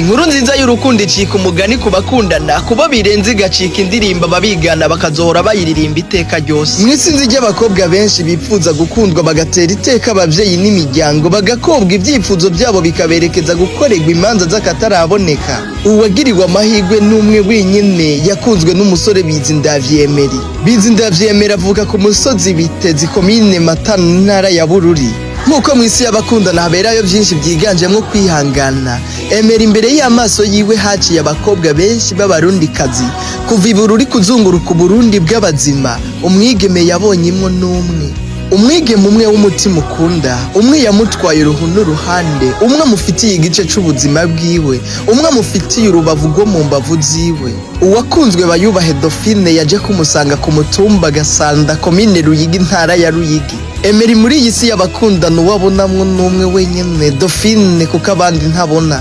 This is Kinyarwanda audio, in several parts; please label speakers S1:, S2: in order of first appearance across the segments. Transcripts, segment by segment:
S1: Inkuru nziza y'urukundo icika umugani kubakundana kuba birenze igacika indirimbo ababigana bakazohora bayiririmba iteka ryose.
S2: Mwisinzi ry'abakobwa benshi bipfuza gukundwa bagatera iteka abavyeyi n'imiryango bagakobwa ivyifuzo byabo bikaberekeza gukorerwa imanza z'akataraboneka. Uwagirirwa amahirwe n'umwe wenyene yakunzwe n'umusore Emery&Daufine avuka ku musozi Bitezi komine Matana ntara ya Bururi. Nkuko mwisi y'abakundana haberayo byinshi byiganjemo kwihangana. Emery imbere y'amaso yiwe haciye abakobwa benshi b'abarundikazi kuva ibururi kuzunguruka Burundi bw'abazima. Umwigeme yabonyemo n'umwe, umwigeme umwe w'umutima ukunda, umwe yamutwaye uruhu n'uruhande, umwe amufitiye igice c'ubuzima bwiwe, umwe amufitiye urubavu rwo mu mbavu ziwe. Uwakunzwe bayubahe Daufine yaje kumusanga ku mutumba Gasanda komine Ruyigi ntara ya Ruyigi. Emery muri iyi si y'abakundana uwabonamwo n'umwe wenyene Daufine kuko abandi ntabona.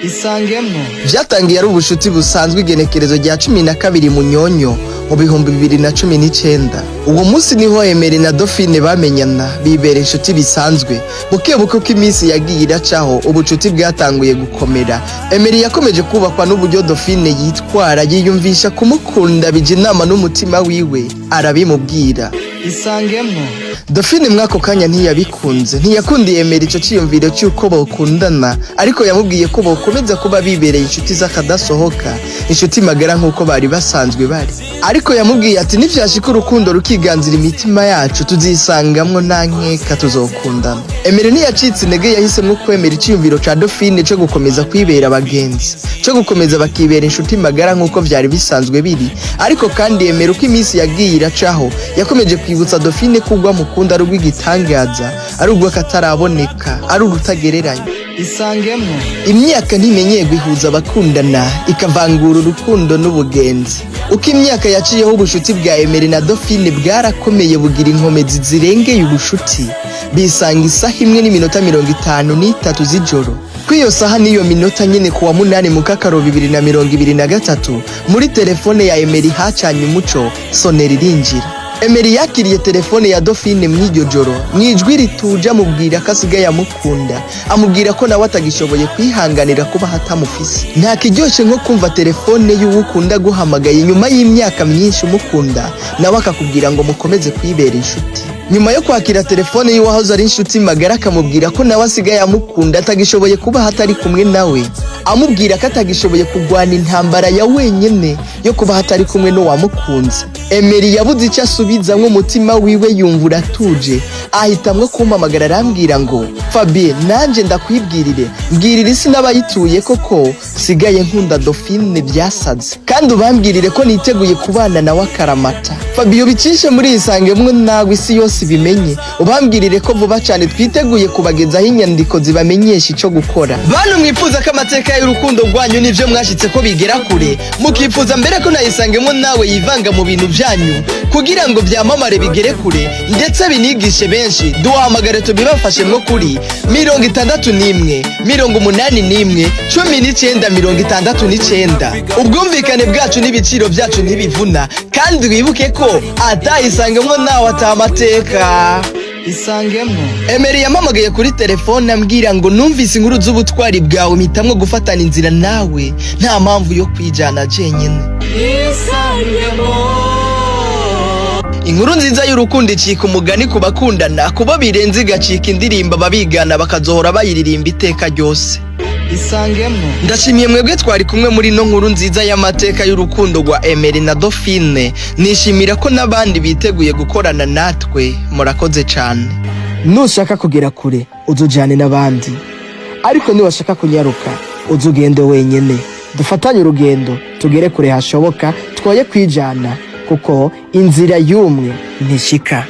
S1: Isangemo
S2: vyatangiye ari ubushuti busanzwe igenekerezo rya 12 Munyonyo mu 2019. Uwo munsi niho Emery&Daufine bamenyana bibera inshuti bisanzwe. Bukebuke ko iminsi yagiye iracaho ubucuti bwatanguye gukomera. Emery yakomeje kubakwa n'uburyo Daufine yitwara yiyumvisha kumukunda bije inama n'umutima wiwe arabimubwira.
S1: Isangemo
S2: Daufine mwako kanya ntiyabikunze, ntiyakundiye Emery ico ciyumviro cy'uko bokundana, ariko yamubwiye ko bokomeza kuba bibereye inshuti z'akadasohoka, inshuti magara nk'uko bari basanzwe bari. Ariko yamubwiye ati nivyashika urukundo rukiganzira imitima yacu tuzisangamwo nta nkeka tuzokundana. Emery ntiyacitse intege, yahisemwo kwemera iciyumviro ca Daufine cyo gukomeza kwibera abagenzi, cyo gukomeza bakibera inshuti magara nk'uko vyari bisanzwe biri. Ariko kandi Emery uko iminsi yagiye iracaho yakomeje kwibutsa Daufine kugwa mukunda ari urw'igitangaza, ari urw'akataraboneka, ari urutagereranya.
S1: Isangemo
S2: imyaka ntimenyeye guhuza abakundana ikavangura urukundo n'ubugenzi. Uko imyaka yaciyeho ubushuti bwa Emery&Daufine bwarakomeye bugira inkomezi zirengeye ubushuti. Bisanga isaha 1:53 z'ijoro. Kwiyo saha niyo minota nyene kuwa 8 Mukakaro 2023 muri telefone ya Emery hacanye umuco sonera irinjira. Emery yakiriye telefone ya Daufine mw'iryo joro, mwijwi rituja amubwira ko asigaye amukunda, amubwira ko nawe atagishoboye kwihanganira kuba hatamufise. Nta kiryoshe nko kumva telefone y'uwukunda guhamagaye nyuma y'imyaka myinshi umukunda, nawe akakubwira ngo mukomeze kwibera inshuti. Nyuma yo kwakira telefone y'uwahoze ari inshuti magara akamubwira ko nawe asigaye amukunda atagishoboye kuba hatari kumwe nawe, amubwira ko atagishoboye kugwana intambara ya wenyene yo kuba hatari kumwe no wamukunze. Emery yabuze icyo asubizamwo umutima wiwe yumva uratuje, ahitamwo kumpamagara arambwira ngo Fabien nanje ndakwibwirire, mbwirira isi n'abayituye koko sigaye nkunda Daufine byasaze, kandi ubambwirire ko niteguye kubana nawe akaramata. Fabien bicishe muri Isangemwo nawe isi yose bimenye, ubambwirire ko vuba cyane twiteguye kubagezaho inyandiko zibamenyesha ico gukora. Bantu mwifuza ko amateka y'urukundo rwanyu nivyo mwashitse ko bigera kure, mukifuza mbere ko nayisangemwo nawe yivanga mu bintu byanyu kugira ngo byamamare bigere kure ndetse binigishe benshi, duhamagare tubibafashemwo kuri 61 81 19 69. Ubwumvikane bwacu n'ibiciro byacu ntibivuna, kandi wibuke ko atayisangemwo nawe atamateka.
S1: Isangemo
S2: Emery yamamagaye kuri telefone ambwira ngo numvise inkuru z'ubutwari bwawe mitamwe gufatana inzira nawe, nta mpamvu yo kwijana jenyene.
S1: Isangemo
S2: Inkuru nziza y'urukundo icika umugani kubakundana kuba birenze igacika indirimbo ababigana bakazohora bayiririmba iteka ryose.
S1: Isangemo
S2: Ndashimiye mwebwe twari kumwe muri no nkuru nziza y'amateka y'urukundo rwa Emery&Daufine. Nishimira ko nabandi biteguye gukorana natwe, murakoze cyane. Nushaka kugera kure uzujane nabandi, ariko niwashaka kunyaruka uzugende wenyene. Dufatanye urugendo tugere kure hashoboka, twoye kwijana kuko inzira y'umwe ntishika.